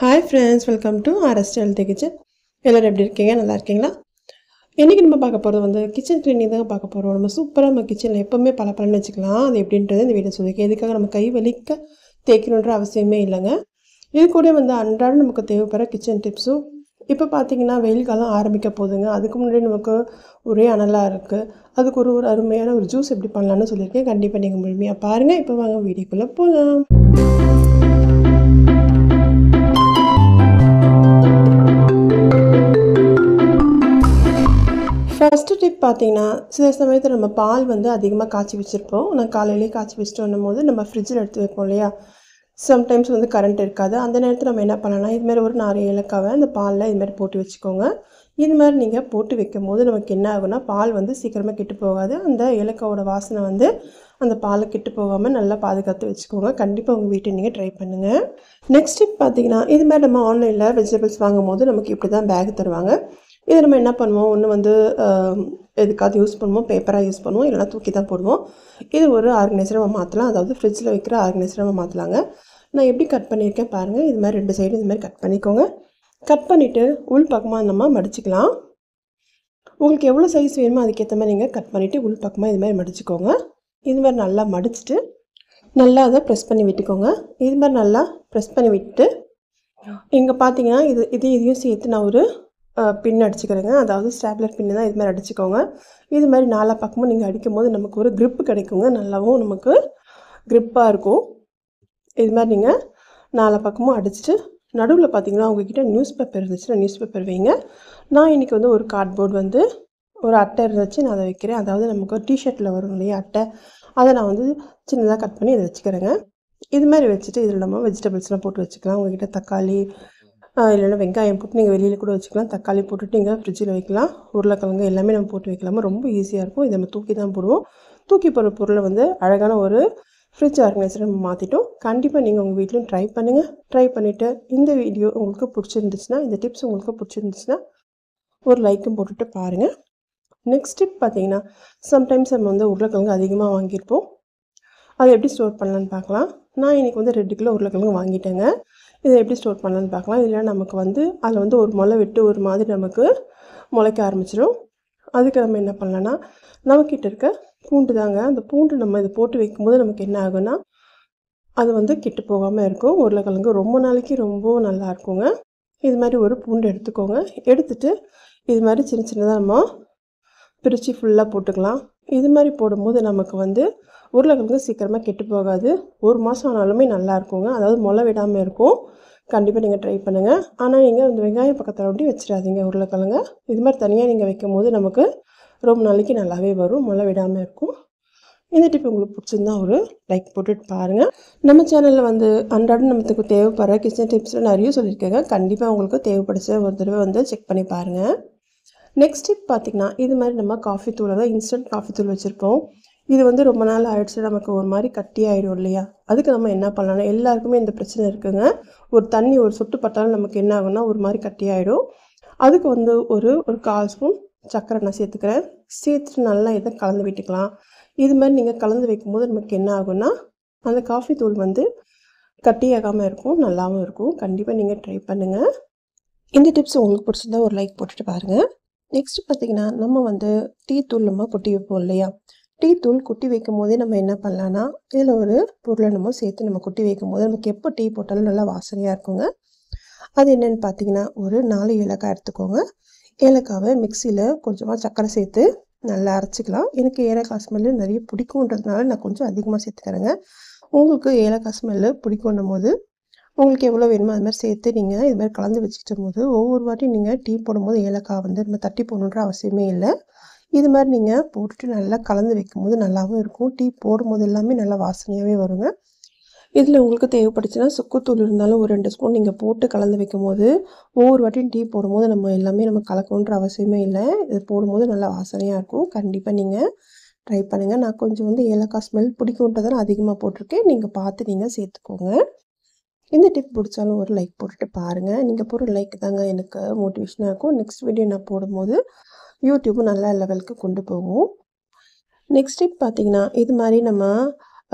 Hi friends, welcome to RS Healthy Kitchen. எல்லோரும் எப்படி இருக்கீங்க? நல்லா இருக்கீங்களா? இன்றைக்கி நம்ம பார்க்க போகிறது வந்து கிச்சன் க்ளீனிங் தான் பார்க்க போகிறோம். நம்ம சூப்பராக நம்ம கிச்சனில் எப்போவுமே பளபளன்னு வச்சுக்கலாம். அது எப்படின்றது இந்த வீடியோ சொல்லியிருக்கேன். எதுக்காக நம்ம கை வலிக்க தேய்க்கணுன்ற அவசியமே இல்லைங்க. இது கூட வந்து அன்றாடம் நமக்கு தேவைப்படுற கிச்சன் டிப்ஸும் இப்போ பார்த்தீங்கன்னா வெயில் காலம் ஆரம்பிக்க போகுதுங்க. அதுக்கு முன்னாடி நமக்கு ஒரே அனலாக இருக்குது. அதுக்கு ஒரு அருமையான ஒரு ஜூஸ் எப்படி பண்ணலான்னு சொல்லியிருக்கேன். கண்டிப்பாக நீங்கள் முழுமையாக பாருங்கள். இப்போ வாங்க வீடியோக்குள்ளே போகலாம். ஃபஸ்ட்டு டிப் பார்த்தீங்கன்னா, சில சமயத்தில் நம்ம பால் வந்து அதிகமாக காய்ச்சி வச்சுருப்போம். நான் காலையிலேயே காய்ச்சி வச்சுட்டு வரும்போது நம்ம ஃப்ரிட்ஜில் எடுத்து வைப்போம் இல்லையா? சம்டைம்ஸ் வந்து கரண்ட் இருக்காது. அந்த நேரத்தில் நம்ம என்ன பண்ணலாம், இதுமாதிரி ஒரு 4 ஏலக்காவை அந்த பாலில் இதுமாதிரி போட்டு வச்சுக்கோங்க. இது மாதிரி நீங்கள் போட்டு வைக்கும் போது நமக்கு என்ன ஆகுனா, பால் வந்து சீக்கிரமாக கெட்டு போகாது. அந்த ஏலக்காவோட வாசனை வந்து அந்த பாலை கெட்டு போகாமல் நல்லா பாதுகாத்து வச்சுக்கோங்க. கண்டிப்பாக உங்கள் வீட்டை நீங்கள் ட்ரை பண்ணுங்கள். நெக்ஸ்ட் டிப் பார்த்தீங்கன்னா, இதுமாதிரி நம்ம ஆன்லைனில் வெஜிடபிள்ஸ் வாங்கும் போது நமக்கு இப்படி தான் பேக் தருவாங்க. இதை நம்ம என்ன பண்ணுவோம், ஒன்று வந்து எதுக்காவது யூஸ் பண்ணுவோம், பேப்பராக யூஸ் பண்ணுவோம், இல்லைனா தூக்கி தான் போடுவோம். இது ஒரு ஆர்கனைசரை நம்ம மாற்றலாம், அதாவது ஃப்ரிட்ஜில் வைக்கிற ஆர்கனைசரை நம்ம மாற்றலாங்க. நான் எப்படி கட் பண்ணியிருக்கேன் பாருங்கள். இது மாதிரி 2 சைடு இது மாதிரி கட் பண்ணிக்கோங்க. கட் பண்ணிவிட்டு உள் பக்கமாக நம்ம மடிச்சிக்கலாம். உங்களுக்கு எவ்வளோ சைஸ் வேணுமோ அதுக்கேற்ற மாதிரி நீங்கள் கட் பண்ணிவிட்டு உள் பக்கமாக இது மாதிரி மடிச்சிக்கோங்க. இது மாதிரி நல்லா மடிச்சுட்டு நல்லா அதை ப்ரெஸ் பண்ணி விட்டுக்கோங்க. இது மாதிரி நல்லா ப்ரெஸ் பண்ணி விட்டு இங்கே பார்த்தீங்கன்னா இதையும் சேர்த்து நான் ஒரு பின் அடிச்சுக்கிறேங்க. அதாவது ஸ்டாப்லர் பின்னு தான் இது மாதிரி அடிச்சுக்கோங்க. இது மாதிரி 4 பக்கமும் நீங்கள் அடிக்கும் போது நமக்கு ஒரு க்ரிப்பு கிடைக்குங்க. நல்லாவும் நமக்கு க்ரிப்பாக இருக்கும். இது மாதிரி நீங்கள் 4 பக்கமும் அடிச்சுட்டு நடுவில் பார்த்தீங்கன்னா உங்கள்கிட்ட நியூஸ் பேப்பர் இருந்துச்சுன்னா நியூஸ் பேப்பர் வைங்க. நான் இன்றைக்கி வந்து ஒரு கார்ட்போர்டு வந்து ஒரு அட்டை இருந்துச்சு, நான் அதை வைக்கிறேன். அதாவது நமக்கு ஒரு டிஷர்ட்டில் வரும் இல்லையா அட்டை, அதை நான் வந்து சின்னதாக கட் பண்ணி இதை வச்சுக்கிறேங்க. இது மாதிரி வச்சுட்டு இதில் நம்ம வெஜிடபிள்ஸ்லாம் போட்டு வச்சுக்கலாம். உங்கள்கிட்ட தக்காளி இல்லைன்னா வெங்காயம் போட்டு நீங்கள் வெளியில் கூட வச்சுக்கலாம். தக்காளி போட்டுட்டு நீங்கள் ஃப்ரிட்ஜில் வைக்கலாம். உருளைக்கிழங்கு எல்லாமே நம்ம போட்டு வைக்கலாமா, ரொம்ப ஈஸியாக இருக்கும். இதை நம்ம தூக்கி தான் போடுவோம். தூக்கி போடுற பொருளை வந்து அழகான ஒரு ஃப்ரிட்ஜ் ஆர்கனைசரை நம்ம மாற்றிட்டோம். கண்டிப்பாக நீங்கள் உங்கள் வீட்லையும் ட்ரை பண்ணுங்கள். ட்ரை பண்ணிவிட்டு இந்த வீடியோ உங்களுக்கு பிடிச்சிருந்துச்சுன்னா, இந்த டிப்ஸ் உங்களுக்கு பிடிச்சிருந்துச்சுன்னா ஒரு லைக்கும் போட்டுட்டு பாருங்கள். நெக்ஸ்ட் டிப் பார்த்தீங்கன்னா, சம்டைம்ஸ் நம்ம வந்து உருளைக்கிழங்கு அதிகமாக வாங்கியிருப்போம். அதை எப்படி ஸ்டோர் பண்ணலான்னு பார்க்கலாம். நான் இன்றைக்கி வந்து 2 கிலோ உருளைக்கிழங்கு வாங்கிட்டேங்க. இதை எப்படி ஸ்டோர் பண்ணலான்னு பார்க்கலாம். இல்லை நமக்கு வந்து அதில் வந்து ஒரு முளை விட்டு ஒரு மாதிரி நமக்கு முளைக்க ஆரம்பிச்சிடும். அதுக்கு நம்ம என்ன பண்ணலான்னா, நம்மக்கிட்ட இருக்க பூண்டு தாங்க. அந்த பூண்டு நம்ம இதை போட்டு வைக்கும்போது நமக்கு என்ன ஆகுன்னா, அது வந்து கெட்டு போகாமல் இருக்கும். உருளைக்கிழங்கு ரொம்ப நாளைக்கு ரொம்பவும் நல்லா இருக்குங்க. இது மாதிரி ஒரு பூண்டு எடுத்துக்கோங்க. எடுத்துகிட்டு இது மாதிரி சின்ன சின்னதாக நம்ம பிரித்து ஃபுல்லாக போட்டுக்கலாம். இது மாதிரி போடும்போது நமக்கு வந்து உருளைக்கிழங்கு சீக்கிரமாக கெட்டு போகாது. 1 மாதம் ஆனாலுமே நல்லா இருக்குங்க. அதாவது முளை விடாமல் இருக்கும். கண்டிப்பாக நீங்கள் ட்ரை பண்ணுங்கள். ஆனால் நீங்கள் இந்த வெங்காயம் பக்கத்தில் அப்படி வச்சிடாதீங்க உருளைக்கிழங்கு. இது மாதிரி தனியாக நீங்கள் வைக்கும் போது நமக்கு ரொம்ப நாளைக்கு நல்லாவே வரும், முளை விடாமல் இருக்கும். இந்த டிப் உங்களுக்கு பிடிச்சிருந்தா ஒரு லைக் போட்டுட்டு பாருங்கள். நம்ம சேனலில் வந்து அன்றாடம் நமக்கு தேவைப்படுற கிச்சன் டிப்ஸில் நிறைய சொல்லியிருக்கேங்க. கண்டிப்பாக உங்களுக்கு தேவைப்படுச்ச ஒரு தடவை வந்து செக் பண்ணி பாருங்கள். நெக்ஸ்ட் டிப் பார்த்திங்கன்னா, இது மாதிரி நம்ம காஃபி தூள், அதாவது இன்ஸ்டன்ட் காஃபி தூள் வச்சுருப்போம். இது வந்து ரொம்ப நாள் ஆகிடுச்சு, நமக்கு ஒரு மாதிரி கட்டி ஆகிடும் இல்லையா? அதுக்கு நம்ம என்ன பண்ணலாம்னா, எல்லாருக்குமே இந்த பிரச்சனை இருக்குங்க. ஒரு தண்ணி ஒரு சொட்டு பட்டாலும் நமக்கு என்ன ஆகும்னா ஒரு மாதிரி கட்டி ஆகிடும். அதுக்கு வந்து ஒரு 1/4 ஸ்பூன் சர்க்கரை நான் சேர்த்துக்கிறேன். சேர்த்துட்டு நல்லா இதை கலந்து விட்டுக்கலாம். இது மாதிரி நீங்கள் கலந்து வைக்கும்போது நமக்கு என்ன ஆகும்னா, அந்த காஃபி தூள் வந்து கட்டியாகாமல் இருக்கும், நல்லாவும் இருக்கும். கண்டிப்பாக நீங்கள் ட்ரை பண்ணுங்கள். இந்த டிப்ஸ் உங்களுக்கு பிடிச்சிருந்தா ஒரு லைக் போட்டுட்டு பாருங்கள். நெக்ஸ்ட் பார்த்திங்கன்னா, நம்ம வந்து டீ தூள் நம்ம கொட்டி வைப்போம் இல்லையா? டீ தூள் கொட்டி வைக்கும் போதே நம்ம என்ன பண்ணலான்னா, இதில் ஒரு பொருளை நம்ம சேர்த்து நம்ம கொட்டி வைக்கும் போது நமக்கு எப்போ டீ போட்டாலும் நல்லா வாசனையாக இருக்குங்க. அது என்னென்னு பார்த்தீங்கன்னா, ஒரு 4 ஏலக்காய் எடுத்துக்கோங்க. ஏலக்காவை மிக்சியில் கொஞ்சமாக சர்க்கரை சேர்த்து நல்லா அரைச்சிக்கலாம். எனக்கு ஏலக்காய் ஸ்மெல்லு நிறைய பிடிக்குன்றதுனால நான் கொஞ்சம் அதிகமாக சேர்த்துக்கிறேங்க. உங்களுக்கு ஏலக்காய் ஸ்மெல்லு பிடிக்குன்னும் போது உங்களுக்கு எவ்வளோ வேணுமோ அது மாதிரி சேர்த்து நீங்கள் இது மாதிரி கலந்து வச்சுக்கும் போது ஒவ்வொரு வாட்டி நீங்கள் டீ போடும்போது ஏலக்காய் வந்து நம்ம தட்டி போடணுன்ற அவசியமே இல்லை. இது மாதிரி நீங்கள் போட்டுட்டு நல்லா கலந்து வைக்கும்போது நல்லாவும் இருக்கும். டீ போடும்போது எல்லாமே நல்லா வாசனையாகவே வருங்க. இதில் உங்களுக்கு தேவைப்படுச்சுன்னா சுக்குத்தூள் இருந்தாலும் ஒரு 2 ஸ்பூன் நீங்கள் போட்டு கலந்து வைக்கும்போது ஒவ்வொரு வாட்டியும் டீ போடும்போது நம்ம எல்லாமே நம்ம கலக்கணுன்ற அவசியமே இல்லை. இது போடும்போது நல்லா வாசனையாக இருக்கும். கண்டிப்பாக நீங்கள் ட்ரை பண்ணுங்கள். நான் கொஞ்சம் வந்து ஏலக்காய் ஸ்மெல் பிடிக்குன்றதால அதிகமாக போட்டிருக்கேன். நீங்கள் பார்த்து நீங்கள் சேர்த்துக்கோங்க. இந்த டிப் பிடிச்சாலும் ஒரு லைக் போட்டுட்டு பாருங்கள். நீங்கள் போகிற லைக் தாங்க எனக்கு மோட்டிவேஷனாக இருக்கும். நெக்ஸ்ட் வீடியோ நான் போடும்போது யூடியூப்பும் நல்ல லெவலுக்கு கொண்டு போகும். நெக்ஸ்ட் டிப் பார்த்திங்கன்னா, இது மாதிரி நம்ம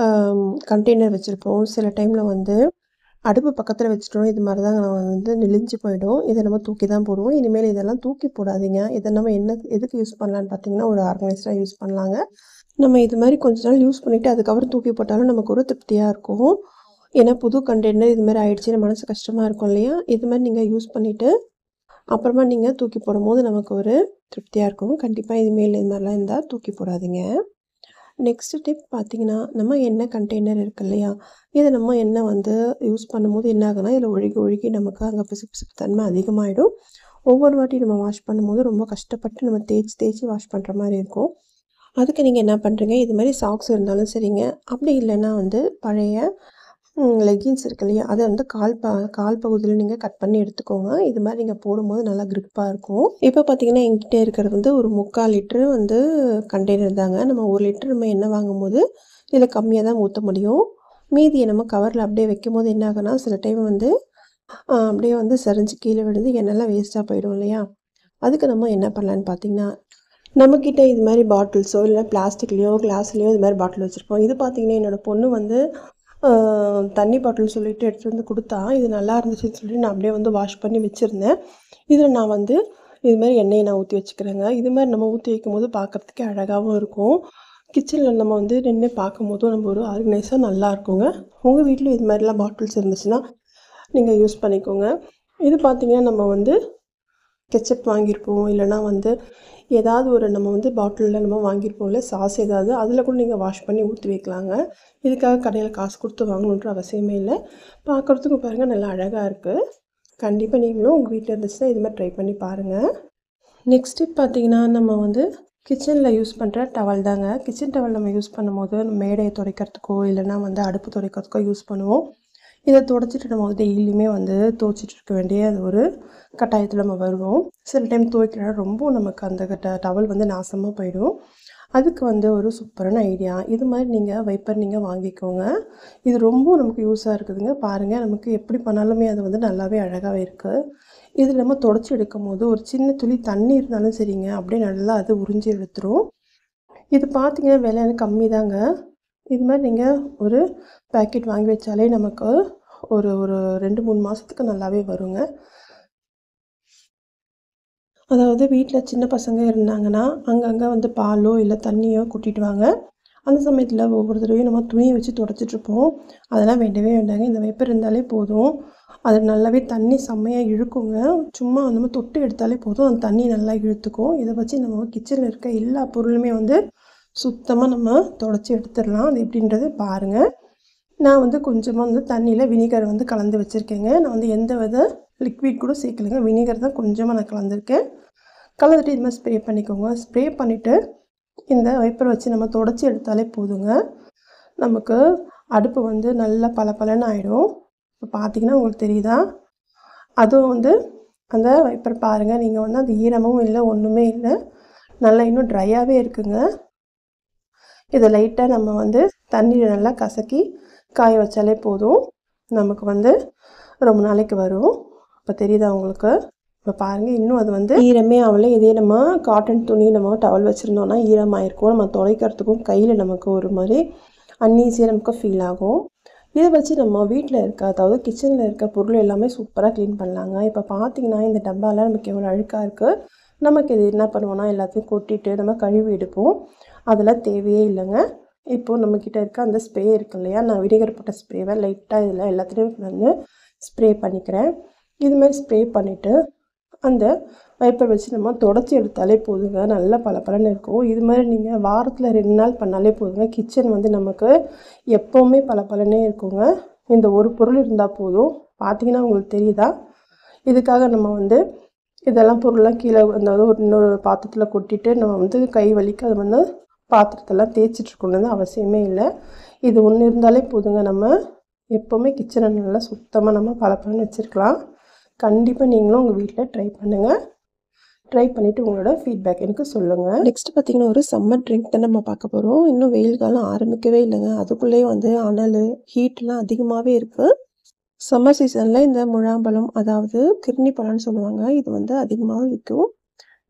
கண்டெய்னர் வச்சுருப்போம். சில டைமில் வந்து அடுப்பு பக்கத்தில் வச்சுட்டோம் இது மாதிரி தான் நம்ம வந்து நெளிஞ்சு போயிடும். இதை நம்ம தூக்கி தான் போடுவோம். இனிமேல் இதெல்லாம் தூக்கி போடாதீங்க. இதை நம்ம எதுக்கு யூஸ் பண்ணலான்னு பார்த்தீங்கன்னா ஒரு ஆர்கனைஸ்டாக யூஸ் பண்ணலாங்க. நம்ம இது மாதிரி கொஞ்ச நாள் யூஸ் பண்ணிவிட்டு அதுக்கப்புறம் தூக்கி போட்டாலும் நமக்கு ஒரு திருப்தியாக இருக்கும். ஏன்னா புது கண்டெய்னர் இது மாதிரி ஆயிடுச்சுன்னா மனசு கஷ்டமாக இருக்கும் இல்லையா? இது மாதிரி நீங்கள் யூஸ் பண்ணிவிட்டு அப்புறமா நீங்கள் தூக்கி போடும்போது நமக்கு ஒரு திருப்தியாக இருக்கும். கண்டிப்பாக இதுமாரி இது மாதிரிலாம் இருந்தால் தூக்கி போடாதீங்க. நெக்ஸ்ட்டு டிப் பார்த்திங்கன்னா, நம்ம எண்ணெய் கண்டெய்னர் இருக்குது இல்லையா? இதை நம்ம எண்ணெய் வந்து யூஸ் பண்ணும்போது என்ன ஆகுனா இதில் ஒழுகி நமக்கு அங்கே பிசுப்பு தன்மை அதிகமாகிடும். ஒவ்வொரு வாட்டி நம்ம வாஷ் பண்ணும்போது ரொம்ப கஷ்டப்பட்டு நம்ம தேய்ச்சி வாஷ் பண்ணுற மாதிரி இருக்கும். அதுக்கு நீங்கள் என்ன பண்ணுறீங்க, இது மாதிரி சாக்ஸ் இருந்தாலும் சரிங்க, அப்படி இல்லைன்னா வந்து பழைய லெகின்ஸ் இருக்கு இல்லையா? அதை வந்து கால் பகுதியில் நீங்கள் கட் பண்ணி எடுத்துக்கோங்க. இது மாதிரி நீங்கள் போடும்போது நல்லா க்ரிப்பாக இருக்கும். இப்போ பார்த்தீங்கன்னா என்கிட்ட இருக்கிறது வந்து ஒரு 3/4 லிட்டரு வந்து கண்டெய்னர் தாங்க. நம்ம 1 லிட்டர் நம்ம எண்ணெய் வாங்கும்போது இதில் கம்மியாக தான் ஊற்ற முடியும். மீதியை நம்ம கவரில் அப்படியே வைக்கும்போது என்ன ஆகுனா சில டைம் வந்து அப்படியே வந்து சரிஞ்சு கீழே விழுந்து எண்ணெய்லாம் வேஸ்ட்டாக போயிடும் இல்லையா? அதுக்கு நம்ம என்ன பண்ணலான்னு பார்த்தீங்கன்னா, நம்மக்கிட்ட இது மாதிரி பாட்டில்ஸோ இல்லை பிளாஸ்டிக்லேயோ கிளாஸ்லேயோ இது மாதிரி பாட்டில் வச்சுருப்போம். இது பார்த்திங்கன்னா என்னோடய பொண்ணு வந்து தண்ணி பாட்டில் சொல்லிவிட்டு எடுத்துகிட்டு வந்து கொடுத்தா. இது நல்லா இருந்துச்சுன்னு சொல்லி நான் அப்படியே வந்து வாஷ் பண்ணி வச்சுருந்தேன். இதில் நான் வந்து இது மாதிரி எண்ணெயை நான் ஊற்றி வச்சுக்கிறேங்க. இது மாதிரி நம்ம ஊற்றி வைக்கும்போது பார்க்குறதுக்கே அழகாகவும் இருக்கும். கிச்சனில் நம்ம வந்து நின்று பார்க்கும்போதும் நம்ம ஒரு ஆர்கனைஸாக நல்லா இருக்குங்க. உங்கள் வீட்டில் இது மாதிரிலாம் பாட்டில்ஸ் இருந்துச்சுன்னா நீங்கள் யூஸ் பண்ணிக்கோங்க. இது பார்த்திங்கன்னா நம்ம வந்து கெச்சப் வாங்கியிருப்போம், இல்லைனா வந்து ஏதாவது ஒரு நம்ம வந்து பாட்டிலில் நம்ம வாங்கியிருப்போம்ல சாஸ் ஏதாவது, அதில் கூட நீங்கள் வாஷ் பண்ணி ஊற்றி வைக்கலாங்க. இதுக்காக கடையில் காசு கொடுத்து வாங்கணுன்ற அவசியமே இல்லை. பார்க்குறதுக்கும் பாருங்கள் நல்லா அழகாக இருக்குது. கண்டிப்பாக நீங்களும் உங்கள் வீட்டில் இருந்துச்சுன்னா இது மாதிரி ட்ரை பண்ணி பாருங்கள். நெக்ஸ்ட் டிப் பார்த்திங்கன்னா, நம்ம வந்து கிச்சனில் யூஸ் பண்ணுற டவல் தாங்க. கிச்சன் டவல் நம்ம யூஸ் பண்ணும்போது மேடையை துடைக்கிறதுக்கோ இல்லைனா வந்து அடுப்பு துடைக்கிறதுக்கோ யூஸ் பண்ணுவோம். இதை துடைச்சிட்டு நம்ம வந்து டெய்லியுமே வந்து துவைச்சிட்டு இருக்க வேண்டிய அது ஒரு கட்டாயத்தில் நம்ம வருவோம். சில டைம் துவைக்கிற ரொம்ப நமக்கு அந்த டவல் வந்து நாசமாக போயிடும். அதுக்கு வந்து ஒரு சூப்பரான ஐடியா, இது மாதிரி நீங்கள் வைப்பர் நீங்கள் வாங்கிக்கோங்க. இது ரொம்ப நமக்கு யூஸாக இருக்குதுங்க. பாருங்கள், நமக்கு எப்படி பண்ணாலுமே அது வந்து நல்லாவே அழகாகவே இருக்குது. இது நம்ம துடைச்சி எடுக்கும் போது ஒரு சின்ன துளி தண்ணி இருந்தாலும் சரிங்க, அப்படியே நல்லா அது உறிஞ்சி எடுத்துரும். இது பார்த்திங்கன்னா விலை கம்மி தாங்க. இது மாதிரி நீங்கள் ஒரு பேக்கெட் வாங்கி வச்சாலே நமக்கு ஒரு 2-3 மாதத்துக்கு நல்லாவே வருங்க. அதாவது வீட்டில் சின்ன பசங்க இருந்தாங்கன்னா அங்கங்கே வந்து பாலோ இல்லை தண்ணியோ கூட்டிட்டு வாங்க. அந்த சமயத்தில் ஒவ்வொரு தடவையும் நம்ம துணியை வச்சு துடைச்சிட்ருப்போம். அதெல்லாம் வேண்டவே வேண்டாங்க. இந்த வைப்பர் இருந்தாலே போதும். அது நல்லாவே தண்ணி செம்மையாக இழுக்குங்க. சும்மா நம்ம தொட்டு எடுத்தாலே போதும், அந்த தண்ணி நல்லா இழுத்துக்கும். இதை வச்சு நம்ம கிச்சனில் இருக்க எல்லா பொருளுமே வந்து சுத்தமாக நம்ம துடைச்சி எடுத்துடலாம். அது எப்படின்றது பாருங்கள். நான் வந்து கொஞ்சமாக வந்து தண்ணியில் வினிகர் வந்து கலந்து வச்சுருக்கேங்க. நான் வந்து எந்த வித லிக்விட் கூட சேர்க்கலைங்க. வினிகர் தான் கொஞ்சமாக நான் கலந்துருக்கேன். கலந்துட்டு இது மாதிரி ஸ்ப்ரே பண்ணிக்கோங்க. ஸ்ப்ரே பண்ணிவிட்டு இந்த வைப்பரை வச்சு நம்ம துடைச்சி எடுத்தாலே போதுங்க. நமக்கு அடுப்பு வந்து நல்லா பளபளன்னு ஆகிடும். இப்போ பார்த்திங்கன்னா உங்களுக்கு தெரியுதா? அதுவும் வந்து அந்த வைப்பர் பாருங்கள், நீங்கள் வந்து அந்த ஈரமும் இல்லை, ஒன்றுமே இல்லை, நல்லா இன்னும் ட்ரையாகவே இருக்குங்க. இதை லைட்டாக நம்ம வந்து தண்ணியில் நல்லா கசக்கி காய வச்சாலே போதும், நமக்கு வந்து ரொம்ப நாளைக்கு வரும். இப்போ தெரியுதா உங்களுக்கு? இப்போ பாருங்கள், இன்னும் அது வந்து ஈரமே ஆகலை. இதே நம்ம காட்டன் துணி நம்ம டவல் வச்சுருந்தோன்னா ஈரமாயிருக்கும். நம்ம துடைக்கிறதுக்கும் கையில் நமக்கு ஒரு மாதிரி அன்ஈஸியாக நமக்கு ஃபீல் ஆகும். இதை வச்சு நம்ம வீட்டில் இருக்க, அதாவது கிச்சனில் இருக்க பொருள் எல்லாமே சூப்பராக க்ளீன் பண்ணலாங்க. இப்போ பார்த்திங்கன்னா இந்த டப்பாவில் நமக்கு எவ்வளோ அழுக்காக இருக்குது. நமக்கு இது என்ன பண்ணுவோன்னா எல்லாத்தையும் கொட்டிட்டு நம்ம கழுவி எடுப்போம். அதெல்லாம் தேவையே இல்லைங்க. இப்போது நம்மக்கிட்ட இருக்க அந்த ஸ்ப்ரே இருக்குது இல்லையா? நான் வினிகர் போட்ட ஸ்ப்ரேவை லைட்டாக இதில் எல்லாத்துலேயும் வந்து ஸ்ப்ரே பண்ணிக்கிறேன். இதுமாதிரி ஸ்ப்ரே பண்ணிவிட்டு அந்த வைப்பர் வச்சு நம்ம துடைச்சி எடுத்தாலே போதுங்க. நல்லா பளபளன்னு இருக்கும். இது மாதிரி நீங்கள் வாரத்தில் 2 நாள் பண்ணாலே போதுங்க. கிச்சன் வந்து நமக்கு எப்போவுமே பளபளன்னே இருக்குங்க. இந்த ஒரு பொருள் இருந்தால் போதும். பார்த்திங்கன்னா உங்களுக்கு தெரியுதா? இதுக்காக நம்ம வந்து இதெல்லாம் பொருள்லாம் கீழே அதாவது இன்னொரு பாத்திரத்தில் கொட்டிட்டு நம்ம வந்து கை வலிக்க அது வந்து பாத்திரத்தெல்லாம் தேய்ச்சிட்ருக்கணும்னு அவசியமே இல்லை. இது ஒன்று இருந்தாலே போதுங்க. நம்ம எப்போவுமே கிச்சனை நல்லா சுத்தமாக நம்ம பளபளன்னு வச்சுருக்கலாம். கண்டிப்பாக நீங்களும் உங்கள் வீட்டில் ட்ரை பண்ணுங்கள். ட்ரை பண்ணிவிட்டு உங்களோட ஃபீட்பேக் எனக்கு சொல்லுங்கள். நெக்ஸ்ட் பார்த்திங்கன்னா ஒரு சம்மர் ட்ரிங்க் தான் நம்ம பார்க்க போகிறோம். இன்னும் வெயில் காலம் ஆரம்பிக்கவே இல்லைங்க. அதுக்குள்ளேயே வந்து அனல் ஹீட்லாம் அதிகமாகவே இருக்குது. சம்மர் சீசனில் இந்த முழாம்பழம், அதாவது கிர்னி பழம்னு சொல்லுவாங்க, இது வந்து அதிகமாக விற்கும்.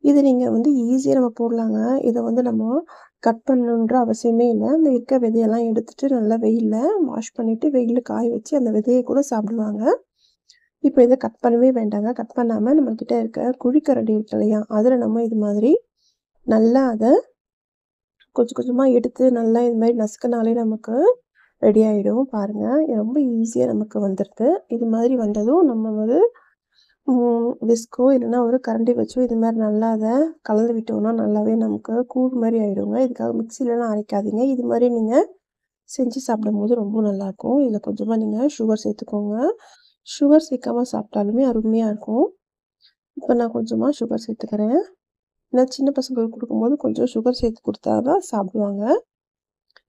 இது நீங்கள் வந்து ஈஸியாக நம்ம போடலாங்க. இதை வந்து நம்ம கட் பண்ணணுன்ற அவசியமே இல்லை. அந்த இருக்க விதையெல்லாம் எடுத்துட்டு நல்லா வெயிலில் வாஷ் பண்ணிவிட்டு வெயிலில் காய வச்சு அந்த விதையை கூட சாப்பிடுவாங்க. இப்போ இதை கட் பண்ணவே வேண்டாங்க. கட் பண்ணாமல் நம்மக்கிட்ட இருக்க குழிக்கரண்டி இருக்கு இல்லையா, அதில் நம்ம இது மாதிரி நல்லா அதை கொஞ்சம் கொஞ்சமாக எடுத்து நல்லா இது மாதிரி நசுக்கினாலே நமக்கு ரெடி ஆகிடும். பாருங்கள், ரொம்ப ஈஸியாக நமக்கு வந்துடுது. இது மாதிரி வந்ததும் நம்ம வந்து விஸ்கோ இல்லைன்னா ஒரு கரண்டி வச்சோ இது மாதிரி நல்லா அதை கலந்து விட்டோம்னா நல்லாவே நமக்கு கூழ் மாதிரி ஆகிடுங்க. இதுக்காக மிக்சிலலாம் அரைக்காதீங்க. இது மாதிரி நீங்கள் செஞ்சு சாப்பிடும்போது ரொம்ப நல்லாயிருக்கும். இதில் கொஞ்சமாக நீங்கள் சுகர் சேர்த்துக்கோங்க. சுகர் சேர்க்காமல் சாப்பிட்டாலுமே அருமையாக இருக்கும். இப்போ நான் கொஞ்சமாக சுகர் சேர்த்துக்கிறேன். ஏன்னா சின்ன பசங்களுக்கு கொடுக்கும்போது கொஞ்சம் சுகர் சேர்த்து கொடுத்தா தான் சாப்பிடுவாங்க.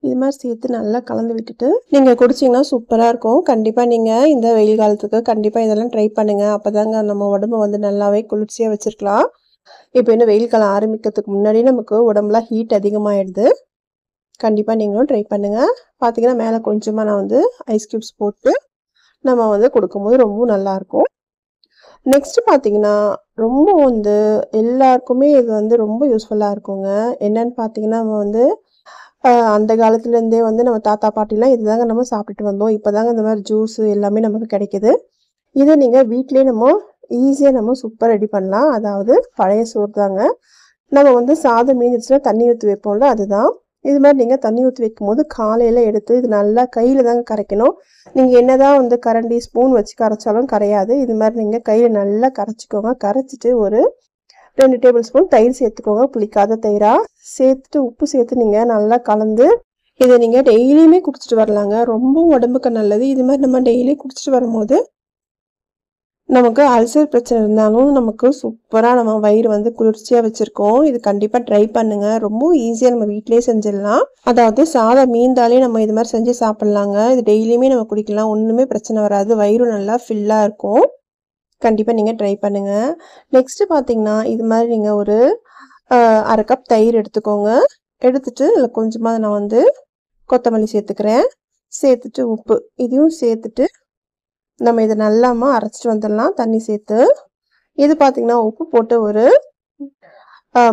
இது மாதிரி சேர்த்து நல்லா கலந்து விட்டுட்டு நீங்கள் குடிச்சிங்கன்னா சூப்பராக இருக்கும். கண்டிப்பாக நீங்கள் இந்த வெயில் காலத்துக்கு கண்டிப்பாக இதெல்லாம் ட்ரை பண்ணுங்கள். அப்போ தாங்க நம்ம உடம்பு வந்து நல்லாவே குளிர்ச்சியாக வச்சுருக்கலாம். இப்போ இன்னும் வெயில் காலம் ஆரம்பிக்கிறதுக்கு முன்னாடி நமக்கு உடம்புலாம் ஹீட் அதிகமாகிடுது. கண்டிப்பாக நீங்களும் ட்ரை பண்ணுங்கள். பார்த்தீங்கன்னா மேலே கொஞ்சமாக நான் வந்து ஐஸ் க்யூப்ஸ் போட்டு நம்ம வந்து கொடுக்கும்போது ரொம்ப நல்லாயிருக்கும். நெக்ஸ்ட்டு பார்த்தீங்கன்னா ரொம்ப வந்து எல்லாருக்குமே இது வந்து ரொம்ப யூஸ்ஃபுல்லாக இருக்குங்க. என்னன்னு பார்த்தீங்கன்னா நம்ம வந்து அந்த காலத்துலேருந்தே வந்து நம்ம தாத்தா பாட்டிலாம் இதுதாங்க நம்ம சாப்பிட்டுட்டு வந்தோம். இப்போ தாங்க இந்த மாதிரி ஜூஸு எல்லாமே நமக்கு கிடைக்கிது. இதை நீங்கள் வீட்டிலே நம்ம ஈஸியாக நம்ம சூப்பராக ரெடி பண்ணலாம். அதாவது பழைய சோறு தாங்க. நம்ம வந்து சாதம் மீந்துச்சுன்னா தண்ணி ஊற்றி வைப்போம்ல, அதுதான். இது மாதிரி நீங்கள் தண்ணி ஊற்றி வைக்கும்போது காலையில் எடுத்து இது நல்லா கையில் தாங்க கரைக்கணும். நீங்கள் என்ன தான் வந்து கரண்டி ஸ்பூன் வச்சு கரைச்சாலும் கரையாது. இது மாதிரி நீங்கள் கையில் நல்லா கரைச்சிக்கோங்க. கரைச்சிட்டு ஒரு 2 டேபிள் ஸ்பூன் தயிர் சேர்த்துக்கோங்க. புளிக்காத தயிராக சேர்த்துட்டு உப்பு சேர்த்து நீங்கள் நல்லா கலந்து இதை நீங்கள் டெய்லியுமே குடிச்சிட்டு வரலாங்க. ரொம்ப உடம்புக்கு நல்லது. இது மாதிரி நம்ம டெய்லி குடிச்சிட்டு வரும்போது நமக்கு அல்சர் பிரச்சனை இருந்தாலும் நமக்கு சூப்பராக நம்ம வயிறு வந்து குளிர்ச்சியாக வச்சுருக்கோம். இது கண்டிப்பாக ட்ரை பண்ணுங்கள். ரொம்ப ஈஸியாக நம்ம வீட்டிலே செஞ்சிடலாம். அதாவது சாதம் மீந்தாலே நம்ம இது மாதிரி செஞ்சு சாப்பிட்லாங்க. இது டெய்லியுமே நம்ம குடிக்கலாம். ஒன்றுமே பிரச்சனை வராது. வயிறு நல்லா ஃபில்லாக இருக்கும். கண்டிப்பாக நீங்கள் ட்ரை பண்ணுங்கள். நெக்ஸ்ட்டு பார்த்தீங்கன்னா இது மாதிரி நீங்கள் ஒரு 1/2 கப் தயிர் எடுத்துக்கோங்க. எடுத்துட்டு அதில் கொஞ்சமாக நான் வந்து கொத்தமல்லி சேர்த்துக்கிறேன். சேர்த்துட்டு உப்பு இதையும் சேர்த்துட்டு நம்ம இதை நல்லாமல் அரைச்சிட்டு வந்துடலாம் தண்ணி சேர்த்து. இது பார்த்திங்கன்னா உப்பு போட்டு ஒரு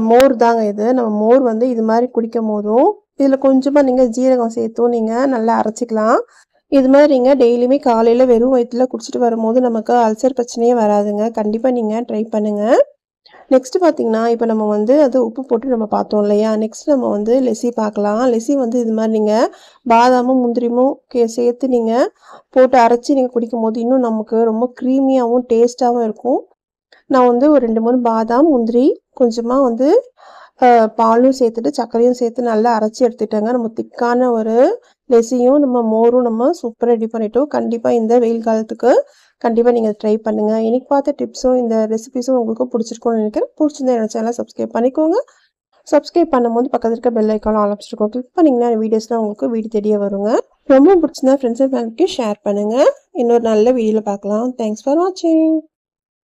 மோர் தாங்க இது. நம்ம மோர் வந்து இது மாதிரி குடிக்கும் போதும் இதில் கொஞ்சமாக நீங்கள் ஜீரகம் சேர்த்தும் நீங்கள் நல்லா அரைச்சிக்கலாம். இது மாதிரி நீங்கள் டெய்லியுமே காலையில் வெறும் வயிற்றில் குடிச்சிட்டு வரும்போது நமக்கு அல்சர் பிரச்சனையே வராதுங்க. கண்டிப்பாக நீங்கள் ட்ரை பண்ணுங்கள். நெக்ஸ்ட்டு பார்த்தீங்கன்னா இப்போ நம்ம வந்து அது உப்பு போட்டு நம்ம பார்த்தோம் இல்லையா, நெக்ஸ்ட் நம்ம வந்து லெஸ்ஸி பார்க்கலாம். லெஸ்ஸி வந்து இது மாதிரி நீங்கள் பாதாமும் முந்திரியும் சேர்த்து நீங்கள் போட்டு அரைச்சி நீங்கள் குடிக்கும்போது இன்னும் நமக்கு ரொம்ப க்ரீமியாகவும் டேஸ்ட்டாகவும் இருக்கும். நான் வந்து ஒரு 2-3 பாதாம் முந்திரி கொஞ்சமாக வந்து பாலும் சேர்த்துட்டு சர்க்கரையும் சேர்த்து நல்லா அரைச்சி எடுத்துட்டேங்க. நம்ம திக்கான ஒரு லெஸ்ஸியும் நம்ம மோரும் நம்ம சூப்பராக ரெடி பண்ணிட்டோம். கண்டிப்பாக இந்த வெயில் காலத்துக்கு கண்டிப்பாக நீங்கள் ட்ரை பண்ணுங்கள். இன்னைக்கு பார்த்த டிப்ஸும் இந்த ரெசிபிஸும் உங்களுக்கு பிடிச்சிருக்கும்னு நினைக்கிறேன். பிடிச்சிருந்தா என்னோட சேனலை சப்ஸ்கிரைப் பண்ணிக்கோங்க. சப்ஸ்கிரைப் பண்ணும்போது பக்கத்தில் இருக்க bell icon all option click பண்ணிங்கன்னா வீடியோஸ்லாம் உங்களுக்கு வீடு தேடியே வருங்க. ரொம்ப பிடிச்சிருந்தா ஃப்ரெண்ட்ஸ் அண்ட் ஃபேமிலிக்கு ஷேர் பண்ணுங்கள். இன்னொரு நல்ல வீடியோவில் பார்க்கலாம். தேங்க்ஸ் ஃபார் வாட்சிங்.